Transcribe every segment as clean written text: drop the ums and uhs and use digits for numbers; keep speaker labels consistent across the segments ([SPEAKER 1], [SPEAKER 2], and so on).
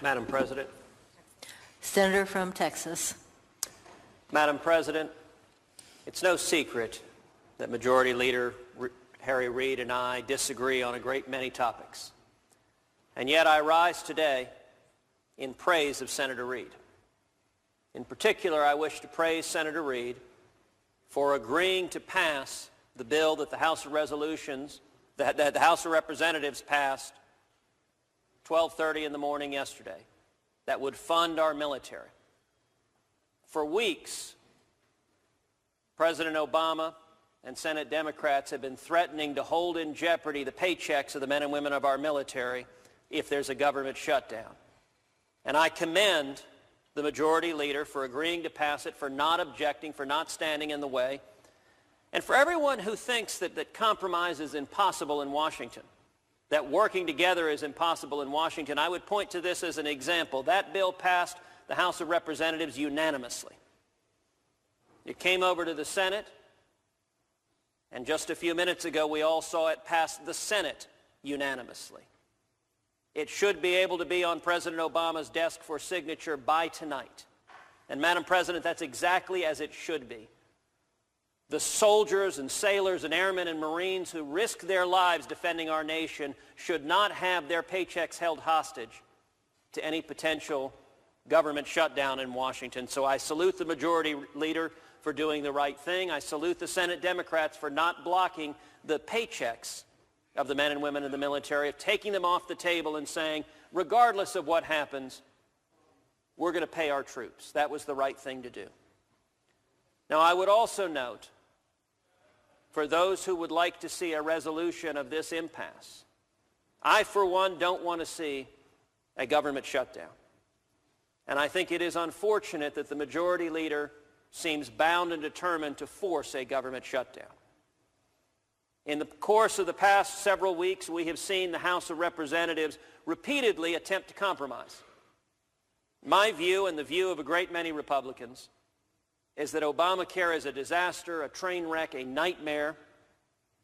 [SPEAKER 1] Madam President.
[SPEAKER 2] Senator from Texas.
[SPEAKER 1] Madam President, it's no secret that Majority Leader Harry Reid and I disagree on a great many topics. And yet I rise today in praise of Senator Reid. In particular, I wish to praise Senator Reid for agreeing to pass the bill that the House of the House of Representatives passed 12:30 in the morning yesterday that would fund our military. For weeks, President Obama and Senate Democrats have been threatening to hold in jeopardy the paychecks of the men and women of our military if there's a government shutdown. And I commend the Majority Leader for agreeing to pass it, for not objecting, for not standing in the way. And for everyone who thinks that compromise is impossible in Washington, that working together is impossible in Washington, I would point to this as an example. That bill passed the House of Representatives unanimously. It came over to the Senate, and just a few minutes ago we all saw it pass the Senate unanimously. It should be able to be on President Obama's desk for signature by tonight. And Madam President, that's exactly as it should be. The soldiers and sailors and airmen and Marines who risk their lives defending our nation should not have their paychecks held hostage to any potential government shutdown in Washington. So I salute the Majority Leader for doing the right thing. I salute the Senate Democrats for not blocking the paychecks of the men and women in the military, of taking them off the table and saying, regardless of what happens, we're going to pay our troops. That was the right thing to do. Now, I would also note, for those who would like to see a resolution of this impasse, I, for one, don't want to see a government shutdown. And I think it is unfortunate that the Majority Leader seems bound and determined to force a government shutdown. In the course of the past several weeks, we have seen the House of Representatives repeatedly attempt to compromise. My view, and the view of a great many Republicans, is that Obamacare is a disaster, a train wreck, a nightmare.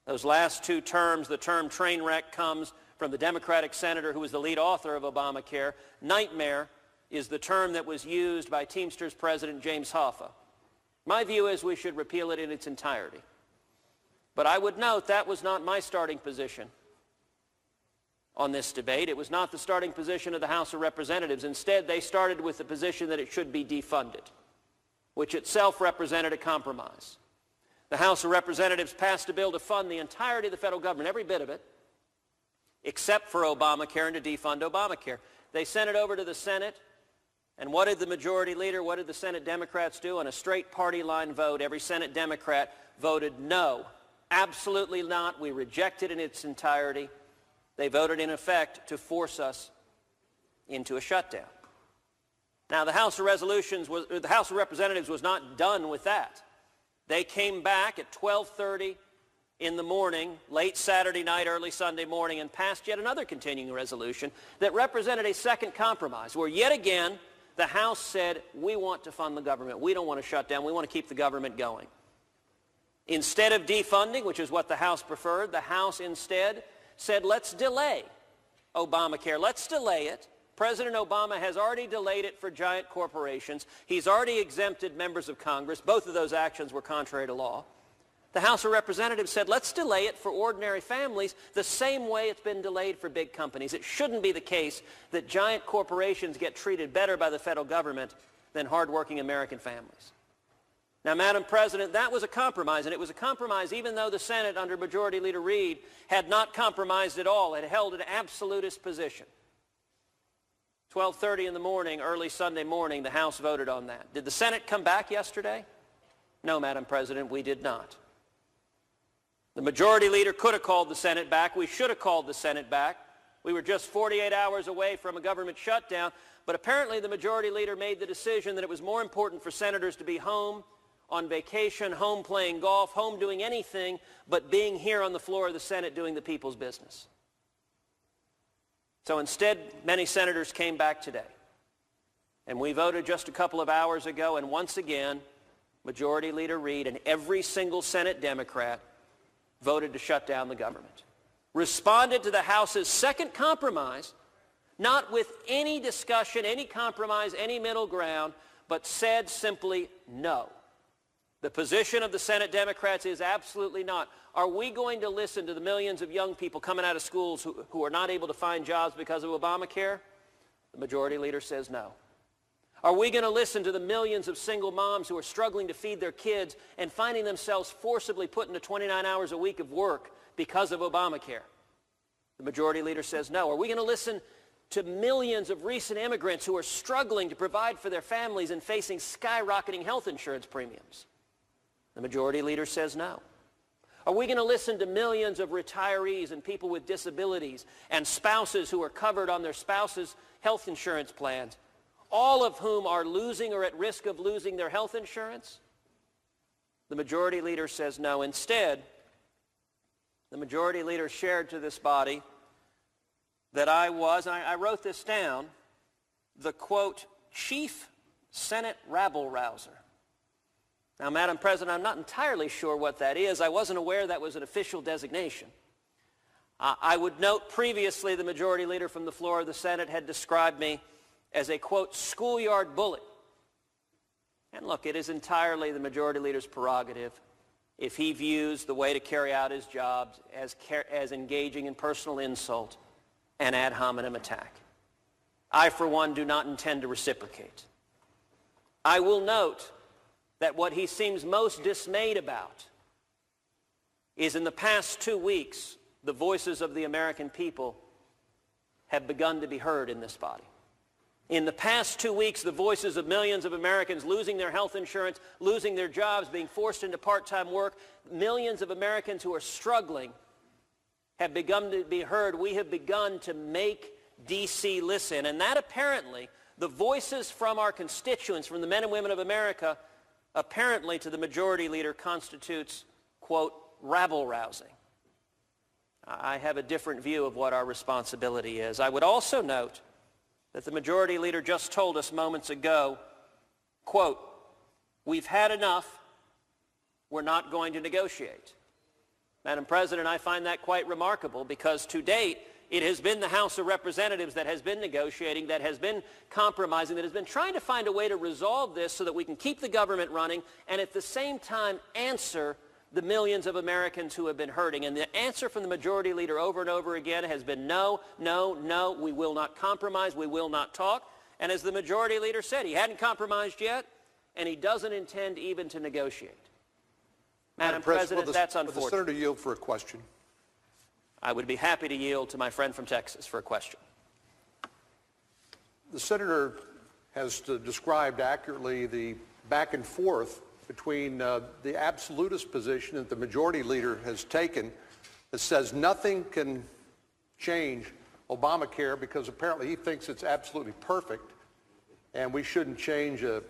[SPEAKER 1] Those last two terms, the term train wreck comes from the Democratic senator who was the lead author of Obamacare. Nightmare is the term that was used by Teamsters President James Hoffa. My view is we should repeal it in its entirety. But I would note that was not my starting position on this debate. It was not the starting position of the House of Representatives. Instead, they started with the position that it should be defunded, which itself represented a compromise. The House of Representatives passed a bill to fund the entirety of the federal government, every bit of it, except for Obamacare, and to defund Obamacare. They sent it over to the Senate, and what did the Majority Leader, what did the Senate Democrats do? On a straight party line vote, every Senate Democrat voted no. Absolutely not. We reject it in its entirety. They voted, in effect, to force us into a shutdown. Now, the House of Representatives was not done with that. They came back at 12:30 in the morning, late Saturday night, early Sunday morning, and passed yet another continuing resolution that represented a second compromise, where yet again the House said, we want to fund the government. We don't want to shut down. We want to keep the government going. Instead of defunding, which is what the House preferred, the House instead said, let's delay Obamacare. Let's delay it. President Obama has already delayed it for giant corporations. He's already exempted members of Congress. Both of those actions were contrary to law. The House of Representatives said, let's delay it for ordinary families the same way it's been delayed for big companies. It shouldn't be the case that giant corporations get treated better by the federal government than hardworking American families. Now, Madam President, that was a compromise, and it was a compromise even though the Senate under Majority Leader Reid had not compromised at all, had held an absolutist position. 12:30 in the morning, early Sunday morning, the House voted on that. Did the Senate come back yesterday? No, Madam President, we did not. The Majority Leader could have called the Senate back. We should have called the Senate back. We were just 48 hours away from a government shutdown, but apparently the Majority Leader made the decision that it was more important for senators to be home on vacation, home playing golf, home doing anything but being here on the floor of the Senate doing the people's business. So instead, many senators came back today. And we voted just a couple of hours ago, and once again, Majority Leader Reid and every single Senate Democrat voted to shut down the government. Responded to the House's second compromise, not with any discussion, any compromise, any middle ground, but said simply no. The position of the Senate Democrats is absolutely not. Are we going to listen to the millions of young people coming out of schools who are not able to find jobs because of Obamacare? The majority leader says no. Are we going to listen to the millions of single moms who are struggling to feed their kids and finding themselves forcibly put into 29 hours a week of work because of Obamacare? The majority leader says no. Are we going to listen to millions of recent immigrants who are struggling to provide for their families and facing skyrocketing health insurance premiums? The majority leader says no. Are we going to listen to millions of retirees and people with disabilities and spouses who are covered on their spouses' health insurance plans, all of whom are losing or at risk of losing their health insurance? The majority leader says no. Instead, the majority leader shared to this body that I wrote this down, the, quote, chief Senate rabble-rouser. Now, Madam President, I'm not entirely sure what that is. I wasn't aware that was an official designation. I would note previously the majority leader from the floor of the Senate had described me as a, quote, schoolyard bully. And look, it is entirely the majority leader's prerogative if he views the way to carry out his job as engaging in personal insult and ad hominem attack. I, for one, do not intend to reciprocate. I will note that what he seems most dismayed about is in the past 2 weeks, the voices of the American people have begun to be heard in this body. In the past 2 weeks, the voices of millions of Americans losing their health insurance, losing their jobs, being forced into part-time work, millions of Americans who are struggling have begun to be heard. We have begun to make D.C. listen. And that apparently, the voices from our constituents, from the men and women of America, apparently to the majority leader constitutes, quote, rabble-rousing. I have a different view of what our responsibility is. I would also note that the majority leader just told us moments ago, quote, we've had enough, we're not going to negotiate. Madam President, I find that quite remarkable because to date, it has been the House of Representatives that has been negotiating, that has been compromising, that has been trying to find a way to resolve this so that we can keep the government running and at the same time answer the millions of Americans who have been hurting. And the answer from the majority leader over and over again has been no, no, no, we will not compromise, we will not talk. And as the majority leader said, he hadn't compromised yet, and he doesn't intend even to negotiate. Madam President, that's unfortunate.
[SPEAKER 3] Will the senator yield for a question?
[SPEAKER 1] I would be happy to yield to my friend from Texas for a question.
[SPEAKER 3] The senator has described accurately the back and forth between the absolutist position that the majority leader has taken that says nothing can change Obamacare because apparently he thinks it's absolutely perfect and we shouldn't change a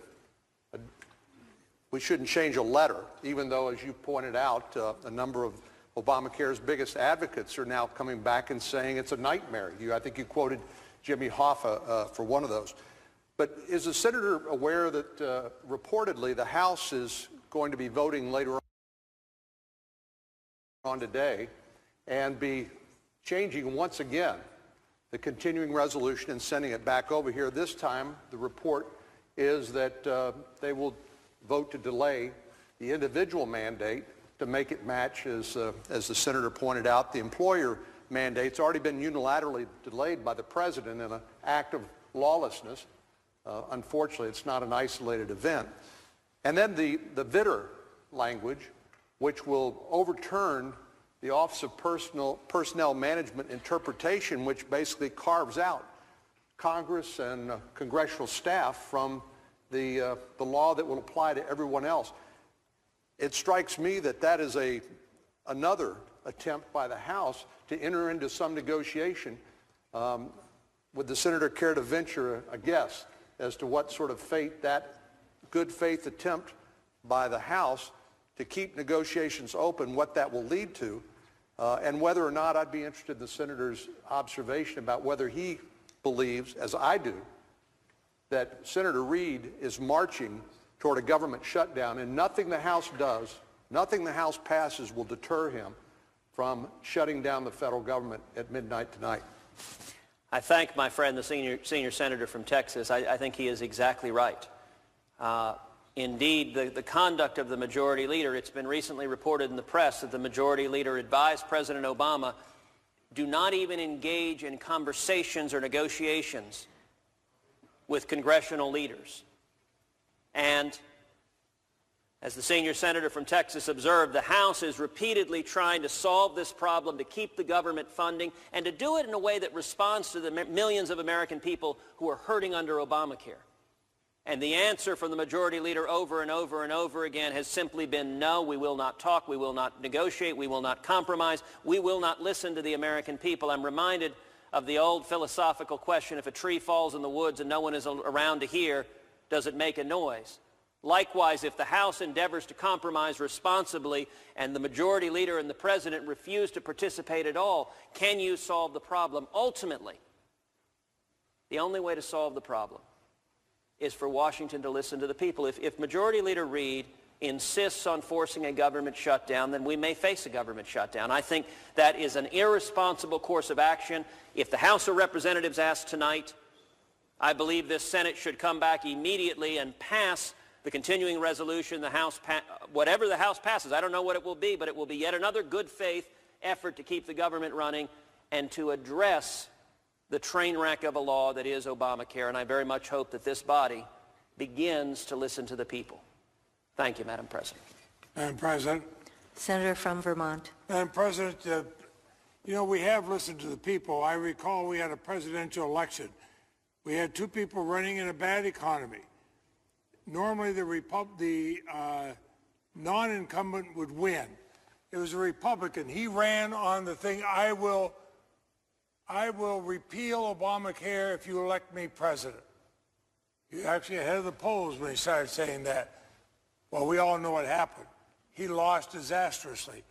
[SPEAKER 3] letter, even though, as you pointed out, a number of Obamacare's biggest advocates are now coming back and saying it's a nightmare. I think you quoted Jimmy Hoffa for one of those. But is the senator aware that reportedly the House is going to be voting later on today and be changing once again the continuing resolution and sending it back over here? This time the report is that they will vote to delay the individual mandate to make it match, as the senator pointed out, the employer mandate's already been unilaterally delayed by the president in an act of lawlessness. Unfortunately, it's not an isolated event. And then the Vitter language, which will overturn the Office of Personnel Management interpretation, which basically carves out Congress and congressional staff from the law that will apply to everyone else. It strikes me that that is another attempt by the House to enter into some negotiation. Would the senator care to venture a guess as to what sort of fate that good faith attempt by the House to keep negotiations open, what that will lead to, and whether or not I'd be interested in the senator's observation about whether he believes, as I do, that Senator Reid is marching toward a government shutdown, and nothing the House does, nothing the House passes will deter him from shutting down the federal government at midnight tonight.
[SPEAKER 1] I thank my friend, the senior senator from Texas. I think he is exactly right. Indeed, the conduct of the majority leader, it's been recently reported in the press that the majority leader advised President Obama, do not even engage in conversations or negotiations with congressional leaders. And as the senior senator from Texas observed, the House is repeatedly trying to solve this problem, to keep the government funding, and to do it in a way that responds to the millions of American people who are hurting under Obamacare. And the answer from the majority leader over and over and over again has simply been, no, we will not talk, we will not negotiate, we will not compromise, we will not listen to the American people. I'm reminded of the old philosophical question, if a tree falls in the woods and no one is around to hear, does it make a noise? Likewise, if the House endeavors to compromise responsibly and the majority leader and the president refuse to participate at all, can you solve the problem? Ultimately, the only way to solve the problem is for Washington to listen to the people. If Majority Leader Reid insists on forcing a government shutdown, then we may face a government shutdown. I think that is an irresponsible course of action. If the House of Representatives asks tonight, I believe this Senate should come back immediately and pass the continuing resolution, whatever the House passes. I don't know what it will be, but it will be yet another good faith effort to keep the government running and to address the train wreck of a law that is Obamacare. And I very much hope that this body begins to listen to the people. Thank you, Madam President.
[SPEAKER 4] Madam President.
[SPEAKER 2] Senator from Vermont.
[SPEAKER 4] Madam President, you know, we have listened to the people. I recall we had a presidential election. We had two people running in a bad economy. Normally the non-incumbent would win. It was a Republican. He ran on the thing, I will repeal Obamacare if you elect me president. He actually ahead of the polls when he started saying that. Well, we all know what happened. He lost disastrously.